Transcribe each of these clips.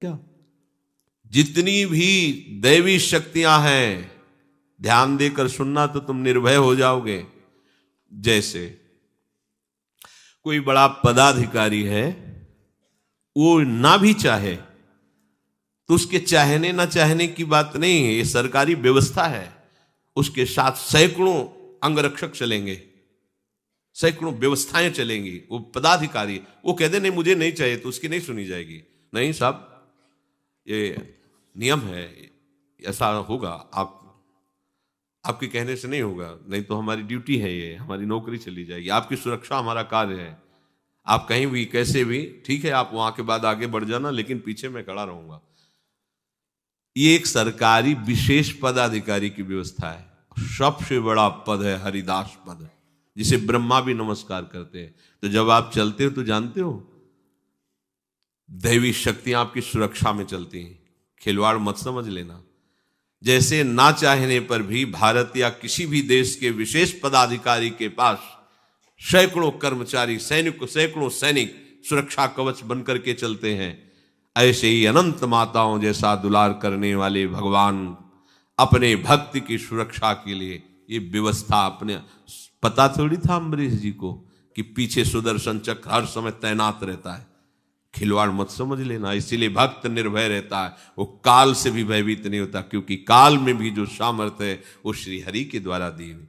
क्या? जितनी भी दैवी शक्तियां हैं, ध्यान देकर सुनना तो तुम निर्भय हो जाओगे। जैसे कोई बड़ा पदाधिकारी है, वो ना भी चाहे तो उसके चाहने ना चाहने की बात नहीं है, ये सरकारी व्यवस्था है। उसके साथ सैकड़ों अंगरक्षक चलेंगे, सैकड़ों व्यवस्थाएं चलेंगी। वो पदाधिकारी वो कह दे नहीं मुझे नहीं चाहिए तो उसकी नहीं सुनी जाएगी। नहीं साहब, ये नियम है, ऐसा होगा, आपके कहने से नहीं होगा, नहीं तो हमारी ड्यूटी है, ये हमारी नौकरी चली जाएगी। आपकी सुरक्षा हमारा कार्य है। आप कहीं भी कैसे भी ठीक है, आप वहां के बाद आगे बढ़ जाना, लेकिन पीछे मैं खड़ा रहूंगा। ये एक सरकारी विशेष पदाधिकारी की व्यवस्था है। सबसे बड़ा पद है हरिदास पद, जिसे ब्रह्मा भी नमस्कार करते हैं। तो जब आप चलते हो तो जानते हो दैवी शक्तियां आपकी सुरक्षा में चलती हैं। खिलवाड़ मत समझ लेना। जैसे ना चाहने पर भी भारत या किसी भी देश के विशेष पदाधिकारी के पास सैकड़ों कर्मचारी, सैकड़ों सैनिक सुरक्षा कवच बनकर के चलते हैं, ऐसे ही अनंत माताओं जैसा दुलार करने वाले भगवान अपने भक्ति की सुरक्षा के लिए ये व्यवस्था अपने पता थोड़ी था अम्बरीश जी को कि पीछे सुदर्शन चक्र हर समय तैनात रहता है। खिलवाड़ मत समझ लेना। इसीलिए भक्त निर्भय रहता है, वो काल से भी भयभीत नहीं होता, क्योंकि काल में भी जो सामर्थ्य है वो श्री हरि के द्वारा दी हुई।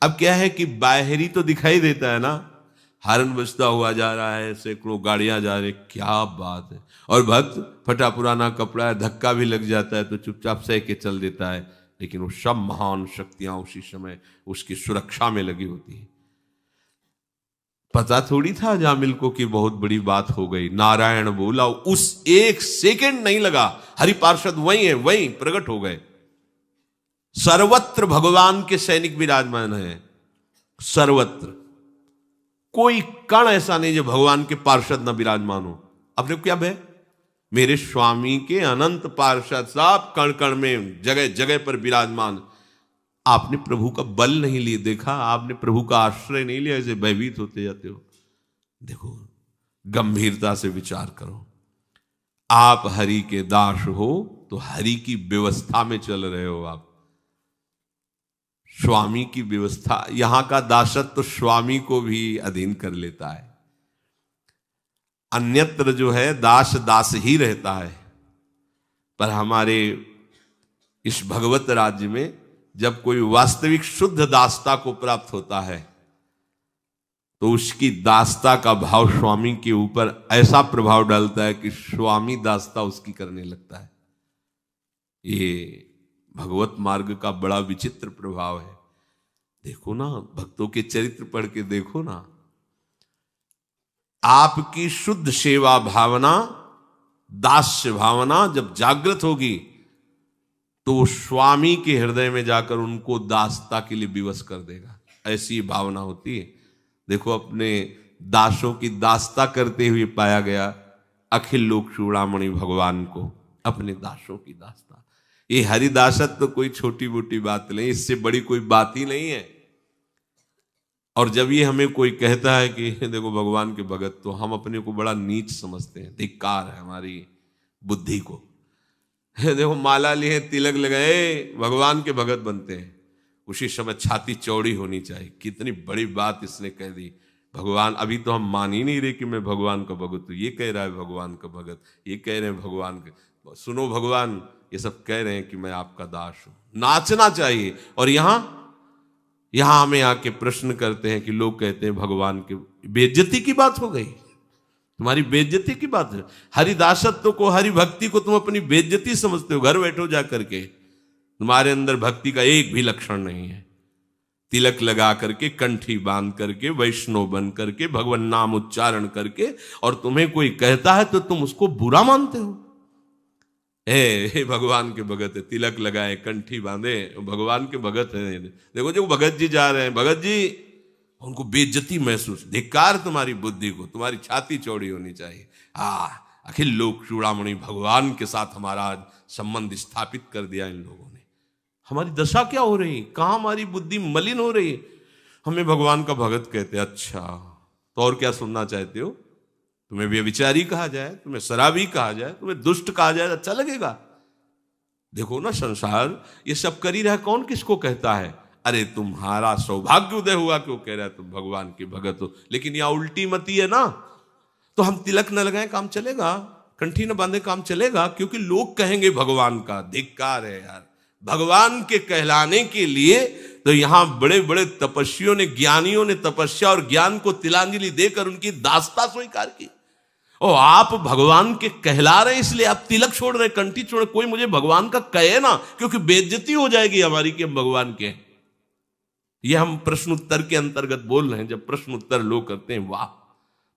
अब क्या है कि बाहरी तो दिखाई देता है ना, हॉर्न बजता हुआ जा रहा है, सैकड़ों गाड़ियां जा रही, क्या बात है। और भक्त फटा पुराना कपड़ा है, धक्का भी लग जाता है तो चुपचाप सह के चल देता है, लेकिन वो सब महान शक्तियां उसी समय उसकी सुरक्षा में लगी होती है। पता थोड़ी था जामिल को कि बहुत बड़ी बात हो गई। नारायण बोला, उस एक सेकंड नहीं लगा, हरि पार्षद वहीं है, वहीं प्रकट हो गए। सर्वत्र भगवान के सैनिक विराजमान हैं, सर्वत्र। कोई कण ऐसा नहीं जो भगवान के पार्षद न विराजमान हो। अपने क्या भय, मेरे स्वामी के अनंत पार्षद साहब कण कण में जगह जगह पर विराजमान। आपने प्रभु का बल नहीं लिए देखा, आपने प्रभु का आश्रय नहीं लिया, ऐसे भयभीत होते जाते हो। देखो, गंभीरता से विचार करो। आप हरि के दास हो तो हरि की व्यवस्था में चल रहे हो। आप स्वामी की व्यवस्था, यहां का दासत्व तो स्वामी को भी अधीन कर लेता है। अन्यत्र जो है दास दास ही रहता है, पर हमारे इस भगवत राज्य में जब कोई वास्तविक शुद्ध दासता को प्राप्त होता है तो उसकी दासता का भाव स्वामी के ऊपर ऐसा प्रभाव डालता है कि स्वामी दासता उसकी करने लगता है। ये भगवत मार्ग का बड़ा विचित्र प्रभाव है। देखो ना, भक्तों के चरित्र पढ़ के देखो ना, आपकी शुद्ध सेवा भावना, दास्य भावना जब जागृत होगी तो स्वामी के हृदय में जाकर उनको दासता के लिए विवश कर देगा। ऐसी भावना होती है। देखो, अपने दासों की दासता करते हुए पाया गया अखिल लोक चूड़ामणि भगवान को, अपने दासों की दासता। ये हरिदासत तो कोई छोटी मोटी बात नहीं, इससे बड़ी कोई बात ही नहीं है। और जब ये हमें कोई कहता है कि देखो भगवान के भगत, तो हम अपने को बड़ा नीच समझते हैं। धिक्कार है हमारी बुद्धि को। देखो, माला लिए, तिलक लगाए, भगवान के भगत बनते हैं। उसी समय छाती चौड़ी होनी चाहिए। कितनी बड़ी बात इसने कह दी। भगवान, अभी तो हम मान ही नहीं रहे कि मैं भगवान का भगत हूं। ये कह रहा है भगवान का भगत, ये कह रहे हैं भगवान के, सुनो भगवान, ये सब कह रहे हैं कि मैं आपका दास हूं। नाचना चाहिए। और यहां हमें आके प्रश्न करते हैं कि लोग कहते हैं भगवान के, बेइज्जती की बात हो गई, तुम्हारी बेइज्जती की बात है। हरिदासत्व को, हरि भक्ति को तुम अपनी बेइज्जती समझते हो। घर बैठो जा करके, तुम्हारे अंदर भक्ति का एक भी लक्षण नहीं है। तिलक लगा करके, कंठी बांध करके, वैष्णव बन करके, भगवान नाम उच्चारण करके, और तुम्हें कोई कहता है तो तुम उसको बुरा मानते हो। हे भगवान के भगत है, तिलक लगाए, कंठी बांधे, भगवान के भगत है। देखो जो भगत जी जा रहे हैं, भगत जी, उनको बेइज्जती महसूस। धिक्कार तुम्हारी बुद्धि को, तुम्हारी छाती चौड़ी होनी चाहिए। अखिल लोक चूड़ामणि भगवान के साथ हमारा संबंध स्थापित कर दिया इन लोगों ने। हमारी दशा क्या हो रही, कहां हमारी बुद्धि मलिन हो रही। हमें भगवान का भगत कहते, अच्छा तो और क्या सुनना चाहते हो? तुम्हें व्यभिचारी कहा जाए, तुम्हें शराबी कहा जाए, तुम्हें दुष्ट कहा जाए, अच्छा लगेगा? देखो ना, संसार ये सब कर ही रहा है, कौन किसको कहता है? अरे तुम्हारा सौभाग्य उदय हुआ क्यों कह रहा है तुम भगवान के भगत हो। लेकिन यहां उल्टी मती है ना, तो हम तिलक न लगाएं काम चलेगा, कंठी न बांधे काम चलेगा, क्योंकि लोग कहेंगे भगवान का धिक्कार है यार। भगवान के कहलाने के लिए तो यहां बड़े बड़े तपस्वियों ने, ज्ञानियों ने तपस्या और ज्ञान को तिलांजलि देकर उनकी दास्ता स्वीकार की। और आप भगवान के कहला रहे हैं, इसलिए आप तिलक छोड़ रहे, कंठी छोड़ रहे। कोई मुझे भगवान का कहे ना, क्योंकि बेइज्जती हो जाएगी हमारी कि हम भगवान के हैं। ये हम प्रश्न उत्तर के अंतर्गत बोल रहे हैं। जब प्रश्न उत्तर लोग करते हैं वाह,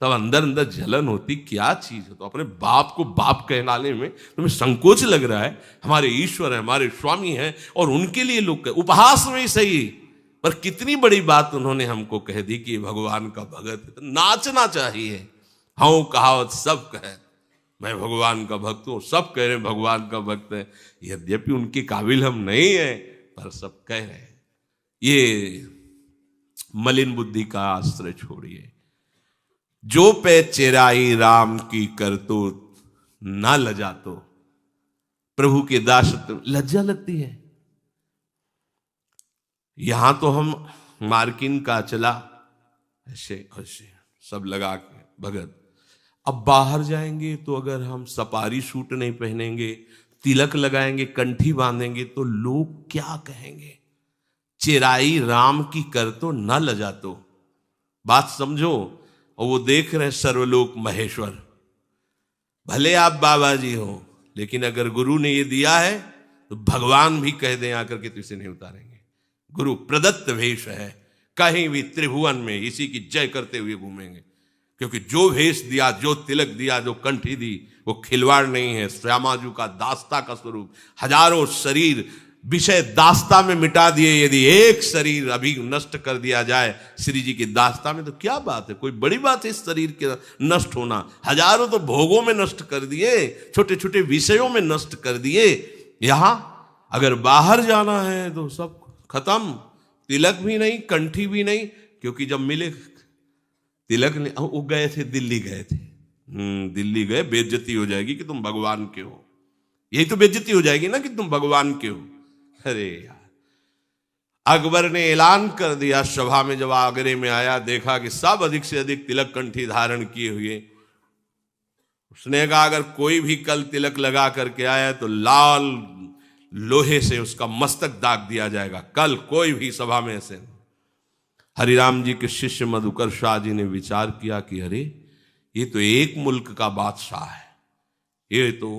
तब अंदर अंदर जलन होती, क्या चीज है। तो अपने बाप को बाप कहलाने में तुम्हें संकोच लग रहा है। हमारे ईश्वर है, हमारे स्वामी हैं, और उनके लिए लोग उपहास में ही सही, पर कितनी बड़ी बात उन्होंने हमको कह दी कि भगवान का भगत है। तो नाचना चाहिए। हाँ कहावत सब कहे, मैं भगवान का भक्त हूं, सब कह रहे हैं भगवान का भक्त है। यद्यपि उनके काबिल हम नहीं है, पर सब कह रहे हैं। ये मलिन बुद्धि का आश्रय छोड़िए। जो पे चेराई राम की करतूत ना लजा, तो प्रभु के दास लज्जा लगती है। यहां तो हम मार्किन का चला ऐसे ऐसे सब लगा के भगत। अब बाहर जाएंगे तो अगर हम सपारी सूट नहीं पहनेंगे, तिलक लगाएंगे, कंठी बांधेंगे, तो लोग क्या कहेंगे? चेराई राम की कर तो न लजा, तो बात समझो। और वो देख रहे सर्वलोक महेश्वर, भले आप बाबा जी हो, लेकिन अगर गुरु ने ये दिया है तो भगवान भी कह दें आकर के तो इसे नहीं उतारेंगे। गुरु प्रदत्त वेश है, कहीं भी त्रिभुवन में इसी की जय करते हुए घूमेंगे। क्योंकि जो वेश दिया, जो तिलक दिया, जो कंठी दी, वो खिलवाड़ नहीं है। श्यामाजू का दास्ता का स्वरूप, हजारों शरीर विषय दास्ता में मिटा दिए। यदि एक शरीर अभी नष्ट कर दिया जाए श्री जी की दास्ता में, तो क्या बात है, कोई बड़ी बात है इस शरीर के नष्ट होना। हजारों तो भोगों में नष्ट कर दिए, छोटे छोटे विषयों में नष्ट कर दिए। यहां अगर बाहर जाना है तो सब खत्म, तिलक भी नहीं, कंठी भी नहीं। क्योंकि जब मिले तिलक ने, वो गए थे, दिल्ली गए थे, दिल्ली गए, बेइज्जती हो जाएगी कि तुम भगवान के हो। यही तो बेइज्जती हो जाएगी ना कि तुम भगवान के हो। अरे यार, अकबर ने ऐलान कर दिया सभा में, जब आगरे में आया, देखा कि सब अधिक से अधिक तिलक कंठी धारण किए हुए। उसने कहा अगर कोई भी कल तिलक लगा करके आया तो लाल लोहे से उसका मस्तक दाग दिया जाएगा। कल कोई भी सभा में ऐसे। हरिराम जी के शिष्य मधुकर शाह जी ने विचार किया कि अरे ये तो एक मुल्क का बादशाह है, ये तो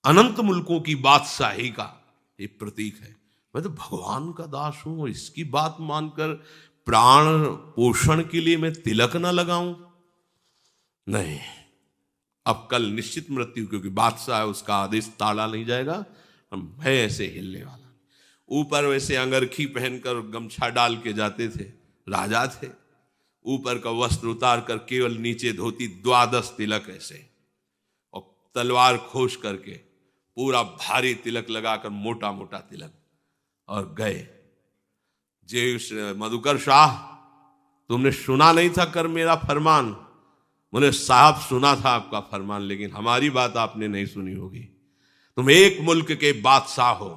अनंत मुल्कों की बादशाही का एक प्रतीक है। मैं तो भगवान का दास हूं, इसकी बात मानकर प्राण पोषण के लिए मैं तिलक ना लगाऊं? नहीं, अब कल निश्चित मृत्यु, क्योंकि बादशाह है, उसका आदेश टाला नहीं जाएगा। मैं ऐसे हिलने वाला। ऊपर वैसे अंगरखी पहनकर गमछा डाल के जाते थे, राजा थे। ऊपर का वस्त्र उतार कर केवल नीचे धोती, 12 तिलक ऐसे, और तलवार खोस करके पूरा भारी तिलक लगाकर, मोटा मोटा तिलक, और गए। जय मधुकर शाह, तुमने सुना नहीं था कर मेरा फरमान? मुझे साहब सुना था आपका फरमान, लेकिन हमारी बात आपने नहीं सुनी होगी। तुम एक मुल्क के बादशाह हो,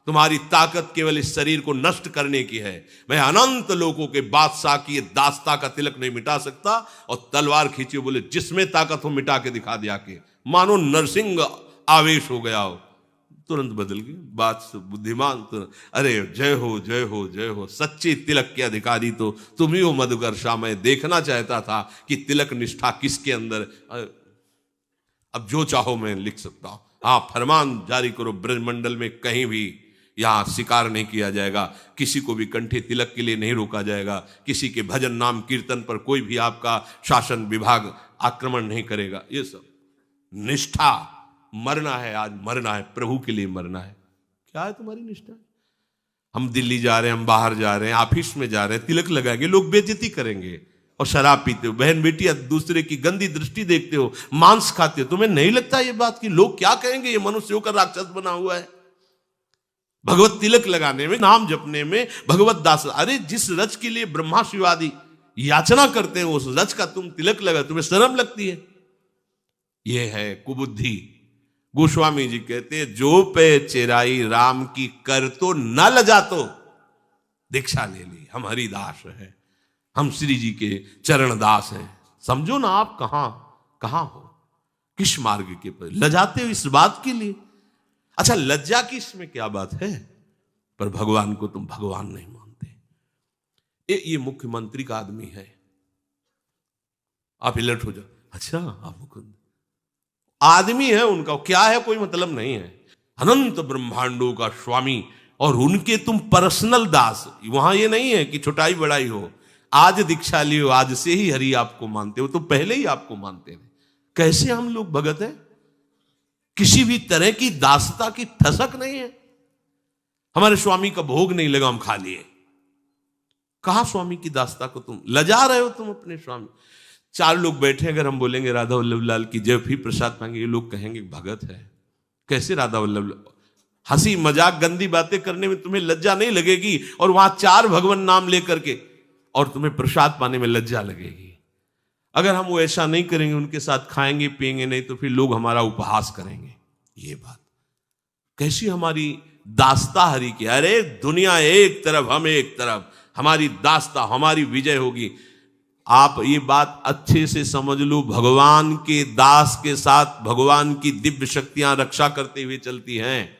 तुम्हारी ताकत केवल इस शरीर को नष्ट करने की है। मैं अनंत लोगों के बादशाह की दास्ता का तिलक नहीं मिटा सकता। और तलवार खींची, बोले जिसमें ताकत हो मिटा के दिखा दिया के, मानो नरसिंह आवेश हो गया हो। तुरंत बदल गई बात, बुद्धिमान तुरंत, अरे जय हो जय हो जय हो, सच्ची तिलक के अधिकारी तो तुम ही हो मधुकर शाह। मैं देखना चाहता था कि तिलक निष्ठा किसके अंदर। अब जो चाहो मैं लिख सकता हूं। हाँ, फरमान जारी करो, ब्रजमंडल में कहीं भी यहां शिकार नहीं किया जाएगा, किसी को भी कंठे तिलक के लिए नहीं रोका जाएगा, किसी के भजन नाम कीर्तन पर कोई भी आपका शासन विभाग आक्रमण नहीं करेगा। ये सब निष्ठा, मरना है, आज मरना है, प्रभु के लिए मरना है। क्या है तुम्हारी निष्ठा? हम दिल्ली जा रहे हैं, हम बाहर जा रहे हैं, ऑफिस में जा रहे हैं, तिलक लगाएंगे, लोग बेइज्जती करेंगे। और शराब पीते हो, बहन बेटी दूसरे की गंदी दृष्टि देखते हो, मांस खाते हो, तुम्हें नहीं लगता ये बात कि लोग क्या कहेंगे, ये मनुष्य होकर राक्षस बना हुआ है? भगवत तिलक लगाने में, नाम जपने में, भगवत दास, अरे जिस रच के लिए ब्रह्मा शिवादि याचना करते हैं उस रज का, तुम तिलक लगा, तुम्हें शर्म लगती है। यह है कुबुद्धि। गोस्वामी जी कहते हैं जो पे चेराई राम की कर तो न लजा, तो दीक्षा ले ली, हम हरिदास हैं, हम श्री जी के चरण दास हैं। समझो ना आप कहां हो, किस मार्ग के पर लजाते हो इस बात के लिए। अच्छा, लज्जा की इसमें क्या बात है, पर भगवान को तुम भगवान नहीं मानते। ये मुख्यमंत्री का आदमी है, आप अलर्ट हो जाओ, अच्छा आप मुकुंद आदमी है, उनका क्या है कोई मतलब नहीं है। अनंत ब्रह्मांडों का स्वामी और उनके तुम पर्सनल दास। वहां ये नहीं है कि छोटाई बड़ाई हो, आज दीक्षा लियो, आज से ही हरि आपको मानते हो, तो पहले ही आपको मानते हैं। कैसे हम लोग भगत हैं, किसी भी तरह की दासता की ठसक नहीं है। हमारे स्वामी का भोग नहीं लगा, हम खा लिए। कहा स्वामी की दासता को तुम लजा रहे हो, तुम अपने स्वामी। 4 लोग बैठे, अगर हम बोलेंगे राधा वल्लभ लाल की जय, फिर प्रसाद मांगे, ये लोग कहेंगे भगत है। कैसे राधा वल्लभ, हंसी मजाक गंदी बातें करने में तुम्हें लज्जा नहीं लगेगी, और वहां 4 भगवान नाम लेकर के और तुम्हें प्रसाद पाने में लज्जा लगेगी। अगर हम वो ऐसा नहीं करेंगे, उनके साथ खाएंगे पिएंगे नहीं, तो फिर लोग हमारा उपहास करेंगे। ये बात कैसी हमारी दास्ता हरि की। अरे दुनिया एक तरफ, हम एक तरफ, हमारी दास्ता, हमारी विजय होगी। आप ये बात अच्छे से समझ लो, भगवान के दास के साथ भगवान की दिव्य शक्तियां रक्षा करते हुए चलती हैं।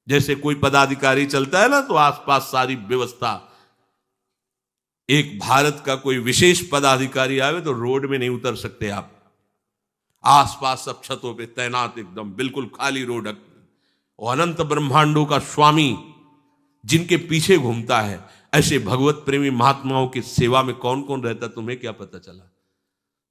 जैसे कोई पदाधिकारी चलता है ना, तो आसपास सारी व्यवस्था, एक भारत का कोई विशेष पदाधिकारी आवे तो रोड में नहीं उतर सकते आप, आसपास सब छतों पे तैनात, एकदम बिल्कुल खाली रोड। और अनंत ब्रह्मांडों का स्वामी जिनके पीछे घूमता है, ऐसे भगवत प्रेमी महात्माओं की सेवा में कौन कौन रहता, तुम्हें क्या पता चला।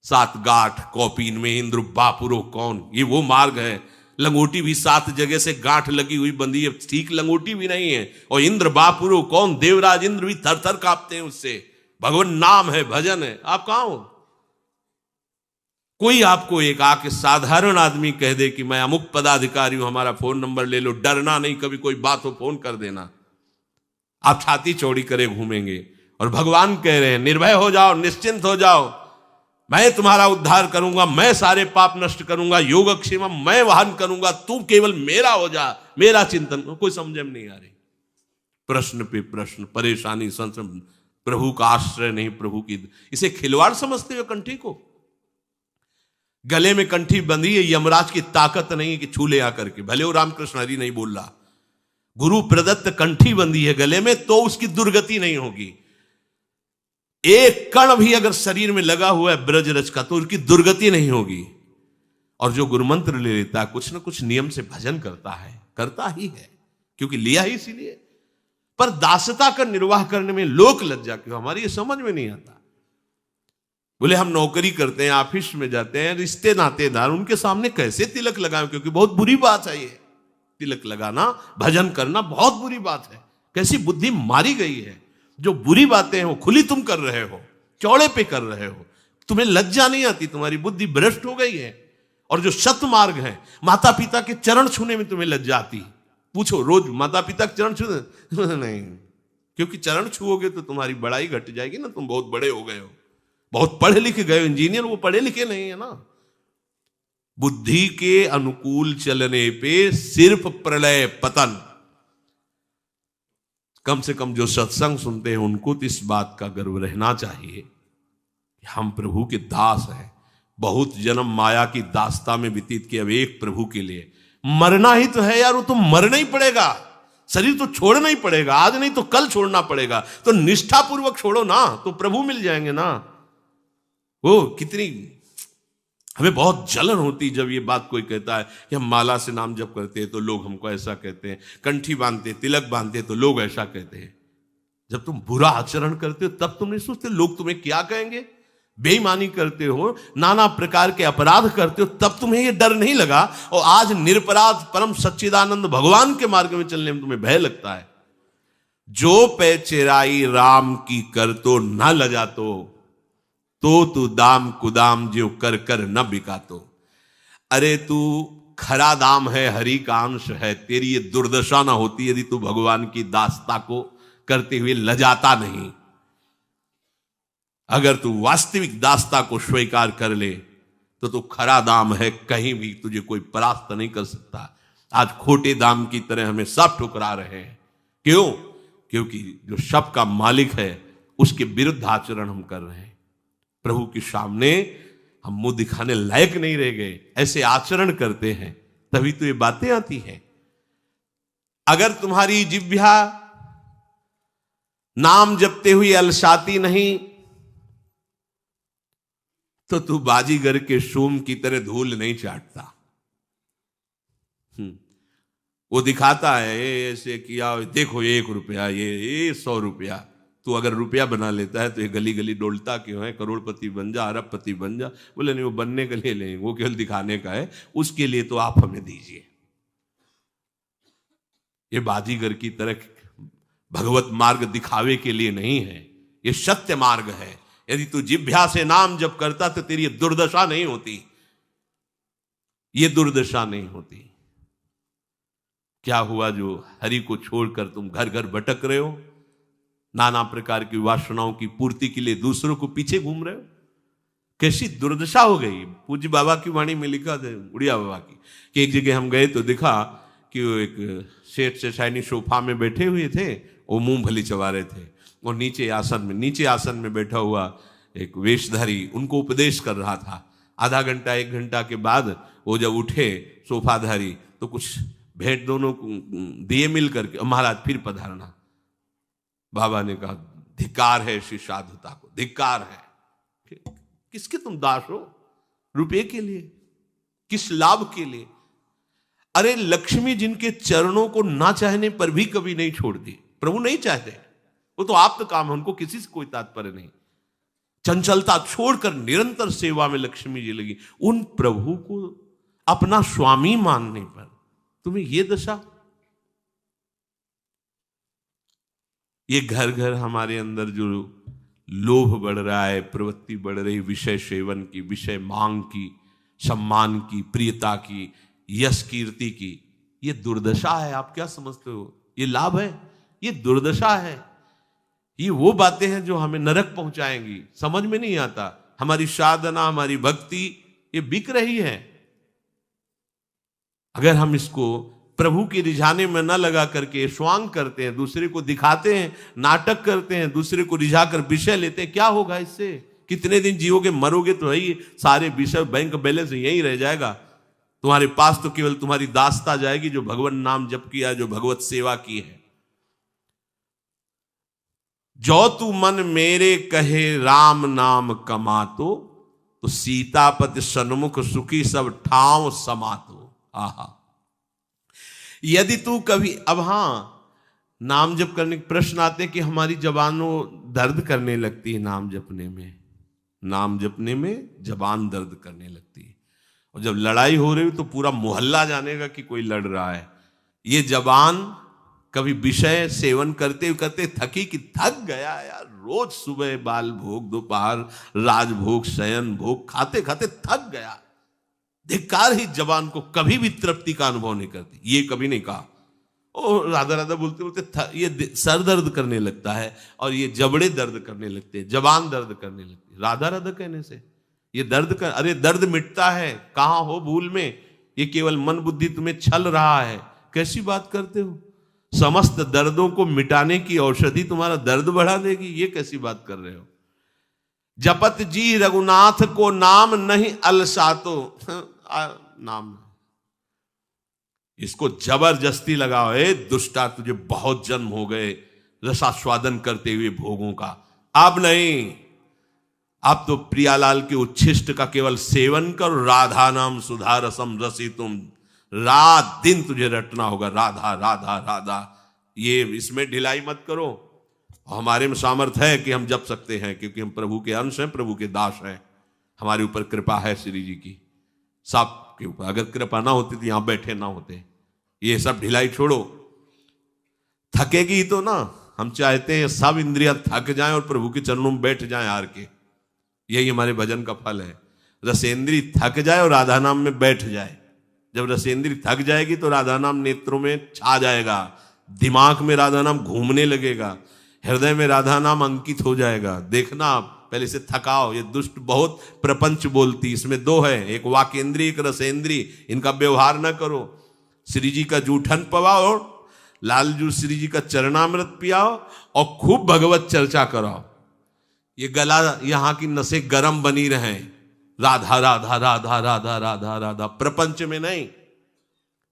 7 गांठ कौपीन में इंद्र बापुरो कौन, ये वो मार्ग है। लंगोटी भी 7 जगह से गांठ लगी हुई बंधी है, ठीक लंगोटी भी नहीं है। और इंद्र बापुरो कौन, देवराज इंद्र भी थर थर कांपते हैं उससे। भगवान नाम है, भजन है। आप कहां हो। कोई आपको एक आके साधारण आदमी कह दे कि मैं अमुक पदाधिकारी हूं, हमारा फोन नंबर ले लो, डरना नहीं, कभी कोई बात हो फोन कर देना। आप छाती चौड़ी करे घूमेंगे। और भगवान कह रहे हैं निर्भय हो जाओ, निश्चिंत हो जाओ, मैं तुम्हारा उद्धार करूंगा, मैं सारे पाप नष्ट करूंगा, योगक्षेम मैं वहन करूंगा, तू केवल मेरा हो जा, मेरा चिंतन। कोई समझ में नहीं आ रही, प्रश्न पे प्रश्न, परेशानी, संशय, प्रभु का आश्रय नहीं, प्रभु की, इसे खिलवाड़ समझते हो कंठी को। गले में कंठी बंधी है, यमराज की ताकत नहीं है कि छू ले आकर के, भले वो रामकृष्ण हरि नहीं बोल रहा, गुरु प्रदत्त कंठी बंधी है गले में, तो उसकी दुर्गति नहीं होगी। एक कण भी अगर शरीर में लगा हुआ है ब्रजरज का, तो उसकी दुर्गति नहीं होगी। और जो गुरु मंत्र ले लेता है, कुछ ना कुछ नियम से भजन करता है, करता ही है, क्योंकि लिया ही इसीलिए। पर दासता का निर्वाह करने में लोक लज्जा क्यों, हमारी ये समझ में नहीं आता। बोले हम नौकरी करते हैं, ऑफिस में जाते हैं, रिश्ते नातेदार, उनके सामने कैसे तिलक लगाएं, क्योंकि बहुत बुरी बात है ये। तिलक लगाना, भजन करना बहुत बुरी बात है। कैसी बुद्धि मारी गई है, जो बुरी बातें हैं वो खुली तुम कर रहे हो, चौड़े पे कर रहे हो, तुम्हें लज्जा नहीं आती, तुम्हारी बुद्धि भ्रष्ट हो गई है। और जो सत मार्ग है, माता पिता के चरण छूने में तुम्हें लज्जा आती। पूछो रोज माता पिता के चरण छू नहीं, क्योंकि चरण छुओगे तो तुम्हारी बड़ाई घट जाएगी ना, तुम बहुत बड़े हो गए हो, बहुत पढ़े लिखे गए हो, इंजीनियर, वो पढ़े लिखे नहीं है ना। बुद्धि के अनुकूल चलने पे सिर्फ प्रलय पतन। कम से कम जो सत्संग सुनते हैं उनको तो इस बात का गर्व रहना चाहिए कि हम प्रभु के दास हैं। बहुत जन्म माया की दास्ता में व्यतीत किए, अब एक प्रभु के लिए मरना ही तो है यार, वो तो मरना ही पड़ेगा, शरीर तो छोड़ना ही पड़ेगा, आज नहीं तो कल छोड़ना पड़ेगा। तो निष्ठा पूर्वक छोड़ो ना, तो प्रभु मिल जाएंगे ना। वो कितनी हमें बहुत जलन होती जब ये बात कोई कहता है कि हम माला से नाम जप करते हैं तो लोग हमको ऐसा कहते हैं, कंठी बांधते तिलक बांधते तो लोग ऐसा कहते हैं। जब तुम बुरा आचरण करते हो तब तुम नहीं सोचते लोग तुम्हें क्या कहेंगे। बेईमानी करते हो, नाना प्रकार के अपराध करते हो, तब तुम्हें ये डर नहीं लगा। और आज निरपराध परम सच्चिदानंद भगवान के मार्ग में चलने में तुम्हें भय लगता है। जो पे चेराई राम की कर तो न लजा, तो तू दाम कुदाम जो कर कर न बिका। तो अरे तू खरा दाम है, हरि का अंश है, तेरी ये दुर्दशा ना होती यदि तू भगवान की दास्ता को करते हुए लजाता नहीं। अगर तू वास्तविक दासता को स्वीकार कर ले तो तू खरा दाम है, कहीं भी तुझे कोई परास्त नहीं कर सकता। आज खोटे दाम की तरह हमें सब ठुकरा रहे हैं। क्यों? क्योंकि जो सब का मालिक है उसके विरुद्ध आचरण हम कर रहे हैं। प्रभु के सामने हम मुंह दिखाने लायक नहीं रह गए, ऐसे आचरण करते हैं, तभी तो ये बातें आती हैं। अगर तुम्हारी जिह्वा नाम जपते हुए अलसाती नहीं तो तू बाजीगर के सूम की तरह धूल नहीं चाटता। वो दिखाता है ऐसे किया, देखो 1 रुपया, ये 100 रुपया। तू अगर रुपया बना लेता है तो ये गली गली डोलता क्यों है? करोड़पति बन जा, अरबपति बन जा। बोले नहीं, वो बनने के लिए नहीं, वो केवल दिखाने का है, उसके लिए तो आप हमें दीजिए। ये बाजीगर की तरह भगवत मार्ग दिखावे के लिए नहीं है, ये सत्य मार्ग है। यदि तू जिह्वा से नाम जप करता तो तेरी दुर्दशा नहीं होती, ये दुर्दशा नहीं होती। क्या हुआ जो हरि को छोड़कर तुम घर घर भटक रहे हो, नाना प्रकार की वासनाओं की पूर्ति के लिए दूसरों को पीछे घूम रहे हो? कैसी दुर्दशा हो गई। पूज्य बाबा की वाणी में लिखा था, उड़िया बाबा की, कि एक जगह हम गए तो दिखा कि वो एक सेठ से शाइनी सोफा में बैठे हुए थे, वो मूंगफली चबा रहे थे, और नीचे आसन में बैठा हुआ एक वेशधारी उनको उपदेश कर रहा था। आधा घंटा 1 घंटा के बाद वो जब उठे सोफाधारी तो कुछ भेंट दोनों को दिए मिल करके, महाराज फिर पधारना। बाबा ने कहा, धिक्कार है ऐसी साधुता को, धिक्कार है। किसके तुम दास हो? रुपये के लिए? किस लाभ के लिए? अरे लक्ष्मी जिनके चरणों को ना चाहने पर भी कभी नहीं छोड़ती, प्रभु नहीं चाहते, वो तो आप तो काम है, उनको किसी से कोई तात्पर्य नहीं। चंचलता छोड़कर निरंतर सेवा में लक्ष्मी जी लगी। उन प्रभु को अपना स्वामी मानने पर तुम्हें ये दशा। ये घर घर हमारे अंदर जो लोभ बढ़ रहा है, प्रवृत्ति बढ़ रही विषय सेवन की, विषय मांग की, सम्मान की, प्रियता की, यश कीर्ति की, ये दुर्दशा है। आप क्या समझते हो? ये लाभ है? ये दुर्दशा है। ये वो बातें हैं जो हमें नरक पहुंचाएंगी। समझ में नहीं आता। हमारी साधना, हमारी भक्ति ये बिक रही है। अगर हम इसको प्रभु के रिझाने में न लगा करके स्वांग करते हैं, दूसरे को दिखाते हैं, नाटक करते हैं, दूसरे को रिझाकर विषय लेते हैं, क्या होगा इससे? कितने दिन जियोगे? मरोगे तो है ही, सारे विषय बैंक बैलेंस यहीं रह जाएगा। तुम्हारे पास तो केवल तुम्हारी दास्ता जाएगी जो भगवान नाम जप किया, जो भगवत सेवा की है। जो तू मन मेरे कहे राम नाम कमातो, तो सीतापति सन्मुख सुखी सब ठाव समातो। आहा, यदि तू कभी, अब हां नाम जप करने के प्रश्न आते कि हमारी जबानों दर्द करने लगती है नाम जपने में, नाम जपने में जबान दर्द करने लगती है, और जब लड़ाई हो रही हो तो पूरा मोहल्ला जानेगा कि कोई लड़ रहा है। ये जबान कभी विषय सेवन करते करते थकी कि थक गया यार, रोज सुबह बाल भोग, दोपहर राजभोग, शयन भोग, खाते खाते थक गया। धिक्कार ही जबान को कभी भी तृप्ति का अनुभव नहीं करती। ये कभी नहीं कहा ओ राधा राधा बोलते बोलते ये सर दर्द करने लगता है और ये जबड़े दर्द करने लगते हैं, जबान दर्द करने लगती है राधा राधा कहने से। ये दर्द कर, अरे दर्द मिटता है, कहां हो भूल में? ये केवल मन बुद्धि तुम्हें छल रहा है। कैसी बात करते हो? समस्त दर्दों को मिटाने की औषधि तुम्हारा दर्द बढ़ा देगी, ये कैसी बात कर रहे हो? जपत जी रघुनाथ को नाम नहीं अलसातो। नाम इसको जबरदस्ती लगाओ। ए दुष्टा, तुझे बहुत जन्म हो गए रसास्वादन करते हुए भोगों का, अब नहीं। अब तो प्रियालाल के उच्छिष्ट का केवल सेवन कर, राधा नाम सुधा रसम रसी तुम, रात दिन तुझे रटना होगा राधा राधा राधा। ये इसमें ढिलाई मत करो। हमारे में सामर्थ्य है कि हम जप सकते हैं, क्योंकि हम प्रभु के अंश हैं, प्रभु के दास हैं। हमारे ऊपर कृपा है श्री जी की, सब के ऊपर। अगर कृपा ना होती तो यहां बैठे ना होते। ये सब ढिलाई छोड़ो। थकेगी तो ना, हम चाहते हैं सब इंद्रियां थक जाएं और प्रभु के चरणों में बैठ जाएं हार के। यही हमारे भजन का फल है। रसेंद्री थक जाए और राधा नाम में बैठ जाए। जब रसेंद्री थक जाएगी तो राधा नाम नेत्रों में छा जाएगा, दिमाग में राधा नाम घूमने लगेगा, हृदय में राधा नाम अंकित हो जाएगा। देखना आप पहले से थकाओ। ये दुष्ट बहुत प्रपंच बोलती, इसमें दो है, एक वाकेंद्री एक रसेंद्री, इनका व्यवहार न करो। श्री जी का जूठन पवाओ, लालजू श्री जी का चरणामृत पियाओ और खूब भगवत चर्चा कराओ। ये गला यहां की नसें गर्म बनी रहे, राधा राधा राधा राधा राधा राधा, प्रपंच में नहीं।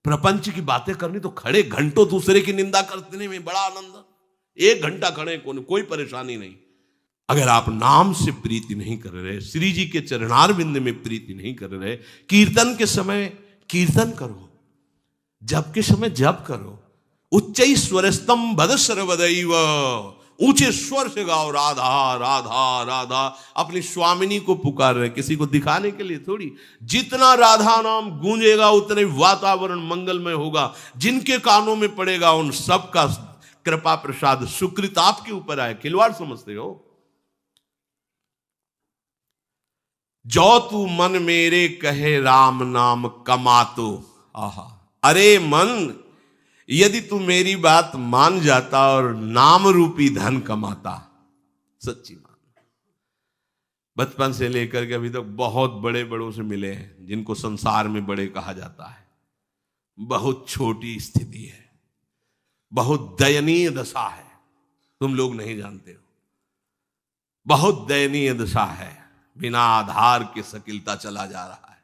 प्रपंच की बातें करनी तो खड़े घंटों दूसरे की निंदा करने में बड़ा आनंद, 1 घंटा खड़े, कोई परेशानी नहीं। अगर आप नाम से प्रीति नहीं कर रहे, श्री जी के चरणारविंद में प्रीति नहीं कर रहे, कीर्तन के समय कीर्तन करो, जप के समय जप करो, उच्च स्वरस्तम भद सर्वदैव, ऊंचे स्वर से गाओ राधा राधा राधा। अपनी स्वामिनी को पुकार रहे, किसी को दिखाने के लिए थोड़ी। जितना राधा नाम गूंजेगा उतने वातावरण मंगलमय होगा, जिनके कानों में पड़ेगा उन सबका कृपा प्रसाद सुकृत आपके ऊपर आए। खिलवाड़ समझते हो? जो तू मन मेरे कहे राम नाम कमातो, आहा, अरे मन यदि तू मेरी बात मान जाता और नाम रूपी धन कमाता, सच्ची मान। बचपन से लेकर के अभी तक बहुत बड़े बड़ों से मिले हैं जिनको संसार में बड़े कहा जाता है। बहुत छोटी स्थिति है, बहुत दयनीय दशा है, तुम लोग नहीं जानते हो। बहुत दयनीय दशा है, बिना आधार के सकिलता चला जा रहा है,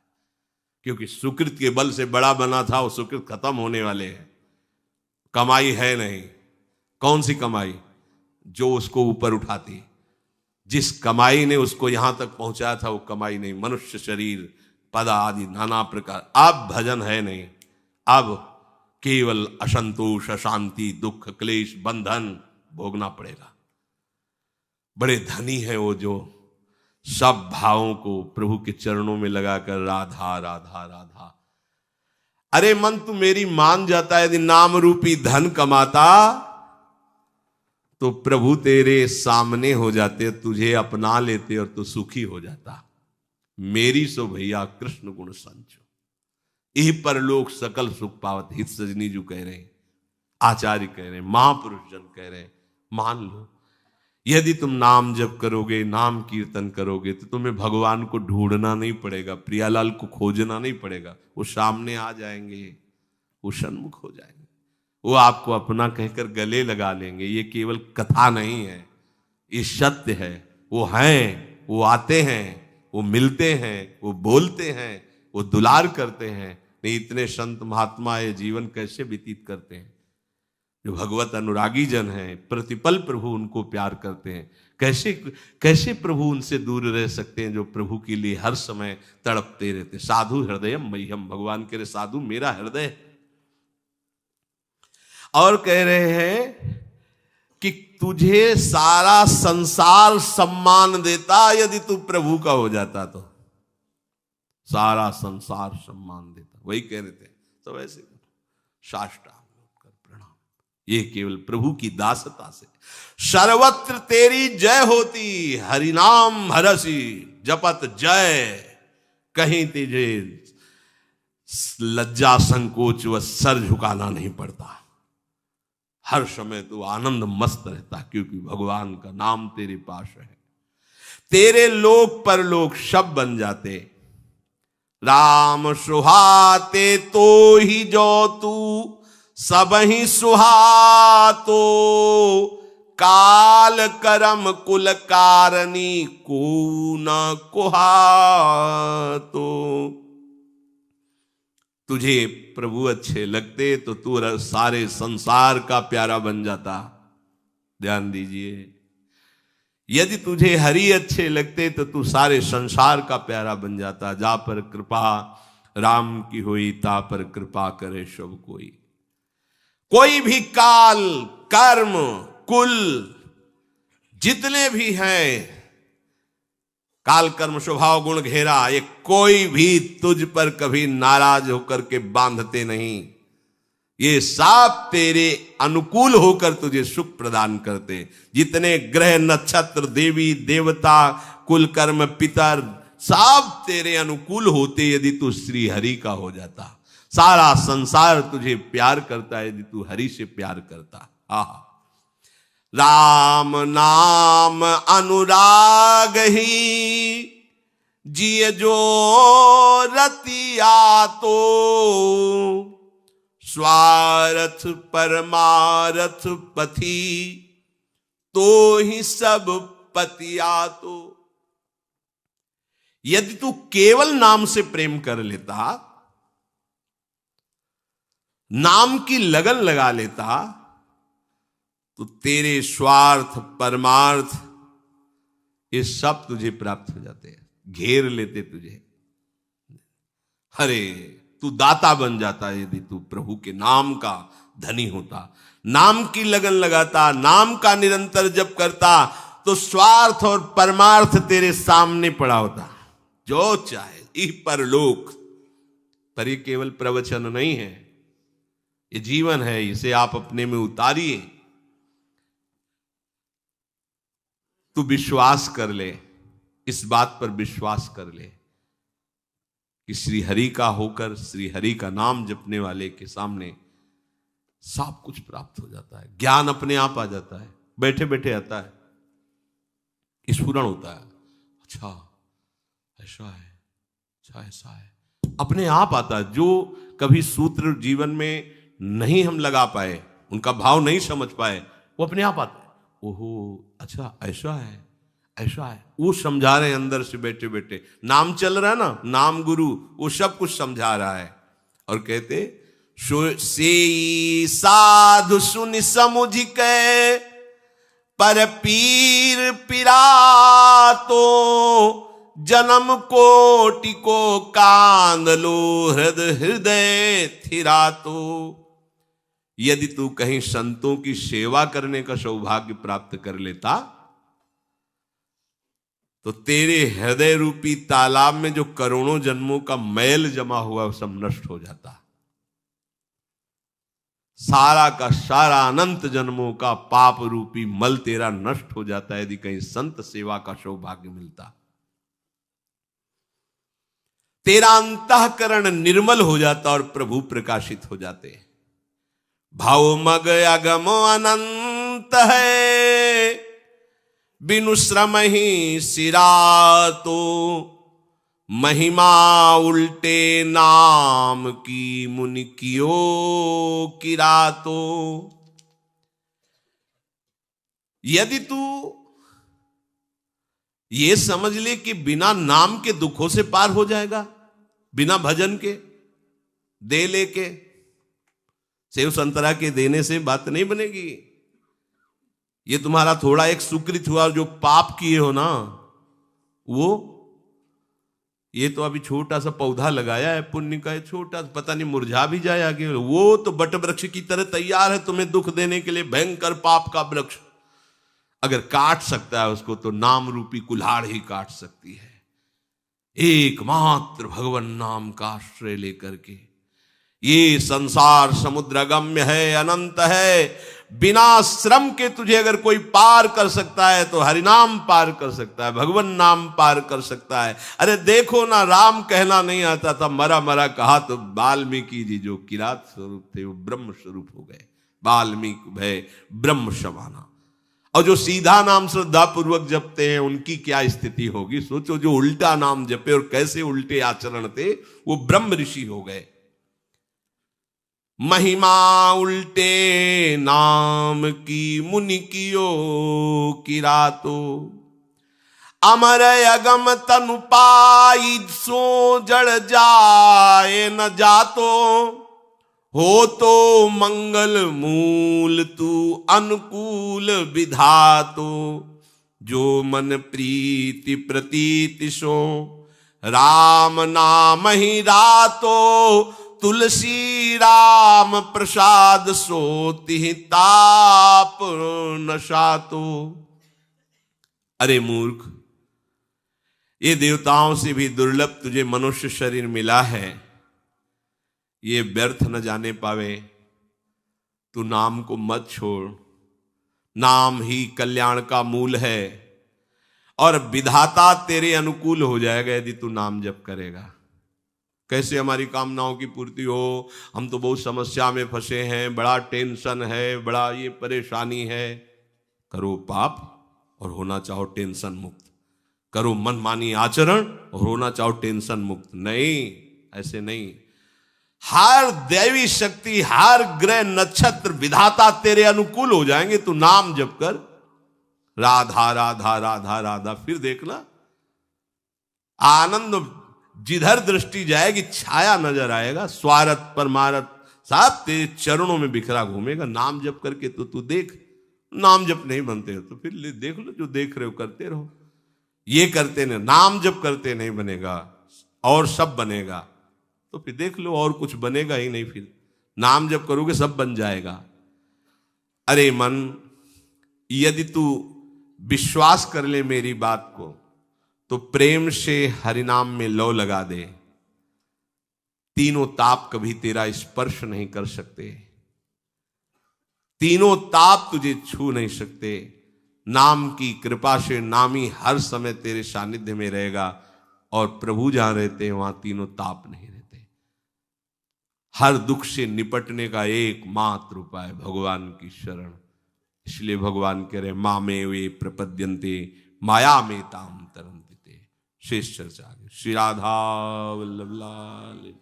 क्योंकि सुकृत के बल से बड़ा बना था, वो सुकृत खत्म होने वाले हैं। कमाई है नहीं। कौन सी कमाई? जो उसको ऊपर उठाती। जिस कमाई ने उसको यहां तक पहुंचाया था वो कमाई नहीं। मनुष्य शरीर, पद आदि नाना प्रकार। अब भजन है नहीं, अब केवल असंतोष, अशांति, दुख, क्लेश, बंधन भोगना पड़ेगा। बड़े धनी है वो जो सब भावों को प्रभु के चरणों में लगाकर राधा राधा राधा। अरे मन तू मेरी मान जाता, यदि नाम रूपी धन कमाता तो प्रभु तेरे सामने हो जाते, तुझे अपना लेते और तू सुखी हो जाता। मेरी सो भैया कृष्ण गुण संचो, यही परलोक सकल सुख पावत। हित सजनी जो कह रहे हैं, आचार्य कह रहे हैं, महापुरुष जन कह रहे हैं, मान लो। यदि तुम नाम जप करोगे, नाम कीर्तन करोगे, तो तुम्हें भगवान को ढूंढना नहीं पड़ेगा, प्रियालाल को खोजना नहीं पड़ेगा। वो सामने आ जाएंगे, वो सन्मुख हो जाएंगे, वो आपको अपना कहकर गले लगा लेंगे। ये केवल कथा नहीं है, ये सत्य है। वो हैं, वो आते हैं, वो मिलते हैं, वो बोलते हैं, वो दुलार करते हैं। नहीं इतने संत महात्मा ये जीवन कैसे व्यतीत करते हैं? जो भगवत अनुरागी जन हैं, प्रतिपल प्रभु उनको प्यार करते हैं। कैसे प्रभु उनसे दूर रह सकते हैं जो प्रभु के लिए हर समय तड़पते रहते। साधु हृदय मह्यम, भगवान कह रहे साधु मेरा हृदय। और कह रहे हैं कि तुझे सारा संसार सम्मान देता यदि तू प्रभु का हो जाता तो। सारा संसार सम्मान देता, वही कह रहे थे। तो ऐसे साष्टांग कर प्रणाम, ये केवल प्रभु की दासता से। सर्वत्र तेरी जय होती, हरिनाम हरसी जपत जय। कहीं तुझे लज्जा संकोच व सर झुकाना नहीं पड़ता। हर समय तू आनंद मस्त रहता, क्योंकि भगवान का नाम तेरे पास है। तेरे लोक परलोक सब बन जाते। राम सुहाते तो ही जो तू सब ही सुहातो। काल करम कुल कारणी को न कुहातो। तुझे प्रभु अच्छे लगते तो तू सारे संसार का प्यारा बन जाता। ध्यान दीजिए, यदि तुझे हरि अच्छे लगते तो तू सारे संसार का प्यारा बन जाता। जा पर कृपा राम की हुई, ता पर कृपा करे सब कोई। कोई भी काल कर्म कुल जितने भी हैं, काल कर्म स्वभाव गुण घेरा, ये कोई भी तुझ पर कभी नाराज होकर के बांधते नहीं। ये सब तेरे अनुकूल होकर तुझे सुख प्रदान करते। जितने ग्रह नक्षत्र देवी देवता कुल कर्म पितर सब तेरे अनुकूल होते यदि तू श्री हरि का हो जाता। सारा संसार तुझे प्यार करता है यदि तू हरि से प्यार करता। आहा, राम नाम अनुराग ही जिय जो रतिया तो, स्वार्थ परमारथ पथी तो ही सब पतिया तो। यदि तू केवल नाम से प्रेम कर लेता, नाम की लगन लगा लेता, तो तेरे स्वार्थ परमार्थ ये सब तुझे प्राप्त हो जाते हैं, घेर लेते तुझे। अरे तू दाता बन जाता यदि तू प्रभु के नाम का धनी होता, नाम की लगन लगाता, नाम का निरंतर जप करता, तो स्वार्थ और परमार्थ तेरे सामने पड़ा होता, जो चाहे इह परलोक। पर ये केवल प्रवचन नहीं है, ये जीवन है, इसे आप अपने में उतारिए। तू विश्वास कर ले, इस बात पर विश्वास कर ले कि श्री हरि का होकर श्री हरि का नाम जपने वाले के सामने सब कुछ प्राप्त हो जाता है। ज्ञान अपने आप आ जाता है, बैठे बैठे आता है, स्फुरण होता है, अच्छा ऐसा है, अच्छा ऐसा है, अपने आप आता है। जो कभी सूत्र जीवन में नहीं हम लगा पाए, उनका भाव नहीं समझ पाए, वो अपने आप आता है। ओहो अच्छा ऐसा है, ऐसा है, वो समझा रहे हैं अंदर से बैठे बैठे। नाम चल रहा है ना, नाम गुरु वो सब कुछ समझा रहा है। और कहते से साधु सुन समुझ के पर पीर पिरा तो, जन्म कोटि को कांद लो हृदय थिरा तो। यदि तू कहीं संतों की सेवा करने का सौभाग्य प्राप्त कर लेता, तो तेरे हृदय रूपी तालाब में जो करोड़ों जन्मों का मैल जमा हुआ वो सब नष्ट हो जाता। सारा का सारा अनंत जन्मों का पाप रूपी मल तेरा नष्ट हो जाता है यदि कहीं संत सेवा का सौभाग्य मिलता। तेरा अंतःकरण निर्मल हो जाता और प्रभु प्रकाशित हो जाते। भाव मग अगम अनंत है, बिनु श्रम ही सिरा तो, महिमा उल्टे नाम की मुनि कियो किरा तो। यदि तू ये समझ ले कि बिना नाम के दुखों से पार हो जाएगा, बिना भजन के दे लेके, सेव संतरा के देने से बात नहीं बनेगी। ये तुम्हारा थोड़ा एक सुकृत हुआ, जो पाप किए हो ना, वो ये तो अभी छोटा सा पौधा लगाया है पुण्य का, छोटा, पता नहीं मुरझा भी जाए आगे। वो तो बट वृक्ष की तरह तैयार है तुम्हें दुख देने के लिए, भयंकर पाप का वृक्ष। अगर काट सकता है उसको तो नाम रूपी कुल्हाड़ ही काट सकती है। एकमात्र भगवान नाम का आश्रय लेकर के ये संसार समुद्र अगम्य है, अनंत है। बिना श्रम के तुझे अगर कोई पार कर सकता है तो हरिनाम पार कर सकता है, भगवान नाम पार कर सकता है। अरे देखो ना, राम कहना नहीं आता था, मरा मरा कहा तो वाल्मीकि जी जो किरात स्वरूप थे वो ब्रह्म स्वरूप हो गए। वाल्मीकि भय ब्रह्म समाना। और जो सीधा नाम श्रद्धा पूर्वक जपते हैं उनकी क्या स्थिति होगी सोचो। जो उल्टा नाम जपे और कैसे उल्टे आचरण थे, वो ब्रह्म ऋषि हो गए। महिमा उल्टे नाम की मुनि कियो किरातो, अमर अगम तनु पाई सो जड़ जाए न जातो, हो तो मंगल मूल तू अनुकूल विधातो। जो मन प्रीति प्रतीति सो राम नाम ही रातो, तुलसी राम प्रसाद सोति ताप नशातो। अरे मूर्ख, ये देवताओं से भी दुर्लभ तुझे मनुष्य शरीर मिला है, ये व्यर्थ न जाने पावे। तू नाम को मत छोड़, नाम ही कल्याण का मूल है और विधाता तेरे अनुकूल हो जाएगा यदि तू नाम जप करेगा। कैसे हमारी कामनाओं की पूर्ति हो? हम तो बहुत समस्या में फंसे हैं, बड़ा टेंशन है, बड़ा ये परेशानी है। करो पाप और होना चाहो टेंशन मुक्त, करो मनमानी आचरण और होना चाहो टेंशन मुक्त। नहीं, ऐसे नहीं। हर दैवी शक्ति, हर ग्रह नक्षत्र विधाता तेरे अनुकूल हो जाएंगे। तू नाम जप कर, राधा राधा राधा राधा, फिर देखना आनंद जिधर दृष्टि जाएगी छाया नजर आएगा। स्वार्थ परमार्थ सब तेरे चरणों में बिखरा घूमेगा। नाम जप करके तो तू देख। नाम जप नहीं बनते हो तो फिर देख लो, जो देख रहे हो करते रहो। ये करते नहीं, नाम जप करते नहीं बनेगा और सब बनेगा, तो फिर देख लो और कुछ बनेगा ही नहीं। फिर नाम जप करोगे सब बन जाएगा। अरे मन, यदि तू विश्वास कर ले मेरी बात को तो प्रेम से हरिनाम में लौ लगा दे। तीनों ताप कभी तेरा स्पर्श नहीं कर सकते, तीनों ताप तुझे छू नहीं सकते। नाम की कृपा से नामी हर समय तेरे सानिध्य में रहेगा, और प्रभु जहां रहते हैं वहां तीनों ताप नहीं रहते। हर दुख से निपटने का एकमात्र उपाय भगवान की शरण। इसलिए भगवान कह रहे मामे वे प्रपद्यन्ते माया में ताम तरन्ति। शेष चर्चा श्री राधा वल्लभ लाल।